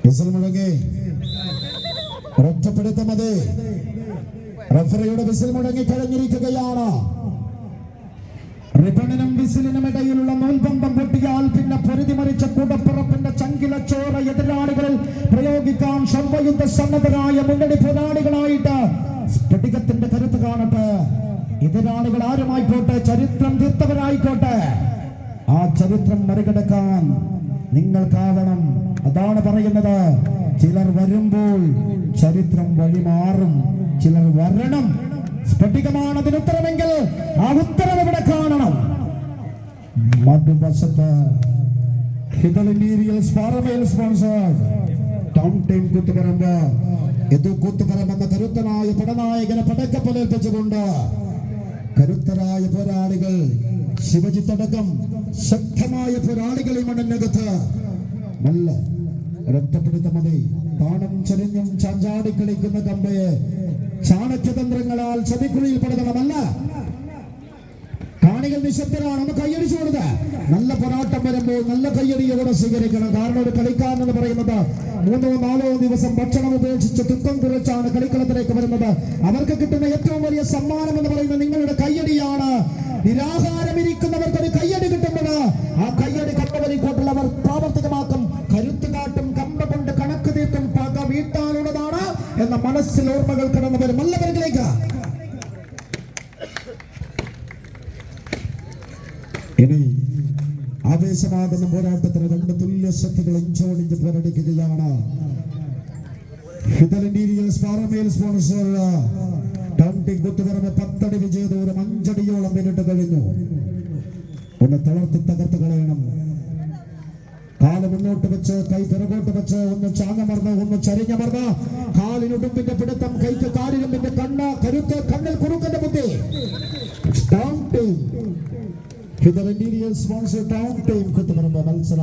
Whistle മുഴങ്ങി. ഒറ്റപ്പെടുത്തം മതി. റഫറിയുടെ whistle മുഴങ്ങി കഴിഞ്ഞിരിക്കുകയാണ്. റിബണിനും വിസിലിനും ഇടയിലുള്ള നൂൽബന്ധം പൊട്ടിയാൽ പിന്നെ പൊരുതി മരിച്ച കൂടപ്പിറപ്പിന്റെ ചങ്കില ചോര എതിരാളികളിൽ പ്രയോഗിക്കാൻ സർവയുദ്ധ സന്നദ്ധരായ മുന്നണി പോരാളികളായിട്ട് സ്ഫടികത്തിന്റെ കരുത്ത് കാണട്ടെ. എതിരാളികൾ ആരുമായിക്കോട്ടെ, ചരിത്രം തീർത്തവരായിക്കോട്ടെ, ആ ചരിത്രം മറികടക്കാൻ നിങ്ങൾക്കാവണം. അതാണ് പറയുന്നത്. ചിലർ വരുമ്പോൾ ചരിത്രം വഴിമാറും, ചിലർ വരണം. സ്ഫടികമാണ് അതിന് ഉത്തരമെങ്കിൽ ആ ഉത്തരം ഇവിടെ കാണണം. മധുവശത്ത് ഹിതൽ ഇന്റീരിയൽസ് ഫാർമേൽ സ്പോൺസേർഡ് ടൗൺ ടീം കൂത്തുപറമ്പ്. ഇത് കൂത്തുപറമ്പെന്ന കരുത്തനായ പടനായകനെ പടക്കപ്പലേൽപ്പിച്ചുകൊണ്ട് കരുത്തരായ പോരാളികൾ, ശിവജിത്തടക്കം ശക്തമായ പോരാളികൾ ഈ മണ്ണിനകത്ത് നല്ല ഒരൊറ്റപ്പെടുത്ത മതി. താണം ചെരിഞ്ഞും ചാഞ്ചാടി കളിക്കുന്ന കമ്പയെ ചാണക്യതന്ത്രങ്ങളാൽ ചതിക്കുഴിയിൽ പെടുന്നതല്ല. കാണികൾ നിശബ്ദരാണ്. ഒന്ന് കയ്യടിച്ചു കൊടുത്ത്. നല്ല പോരാട്ടം വരുമ്പോൾ നല്ല കയ്യടിയോടെ സ്വീകരിക്കണം. കാരണം ഒരു കളിക്കാരൻ എന്ന് പറയുന്നത് 3-4 ദിവസം ഭക്ഷണം ഉപേക്ഷിച്ച് തുക്കം കുറച്ചാണ് കളിക്കളത്തിലേക്ക് വരുന്നത്. അവർക്ക് കിട്ടുന്ന ഏറ്റവും വലിയ സമ്മാനം എന്ന് പറയുന്നത് നിങ്ങളുടെ കയ്യടിയാണ്. നിരാഹാരം ഇരിക്കുന്നവർക്ക് ഒരു കയ്യടി കിട്ടുമ്പോൾ ആ കയ്യടി കമ്പവരിക്കോട്ടിൽ അവർ പ്രാവർത്തികമാക്കും. കരുത്ത് കാട്ടും, കമ്പ കൊണ്ട് കണക്ക് തീർക്കും, പക വീട്ടാനുള്ളതാണ് എന്ന മനസ്സിൽ ഓർമ്മകൾ കടന്നു വരും. എല്ലാവരിലേക്ക് ഇനി ആവേശമാകുന്ന പോരാട്ടത്തിന് 2 തുല്യ ശക്തികൾ ഇഞ്ചോടിഞ്ച് പോരടിക്കുകയാണ്. ഹിതൽ ഇന്റീരിയൽസ് ഫാർമേൽ സ്പോൺസർ ടൗൺ ടീം കൂത്തുപറമ്പ് 10 അടി വിജയദൂരം 5 അടിയോളം പിന്നിട്ട് കഴിഞ്ഞു. ഒന്ന് തളർത്തി തകർത്ത് കളയണം. കാല് മുന്നോട്ട് വെച്ച്, കൈ പിറകോട്ട് വെച്ച്, ഒന്ന് ചാങ്ങമർന്ന്, ഒന്ന് ചരിഞ്ഞമർന്ന്, കാലിനുടുമ്പിന്റെ പിടുത്തം, കൈക്ക് കാലിനുമ്പിന്റെ കണ്ണ്, കരുത്ത്, കണ്ണിൽ കുറുക്കന്റെ ബുദ്ധി. Town team Hithal interiors sponsor town team Koothuparamba മത്സരം.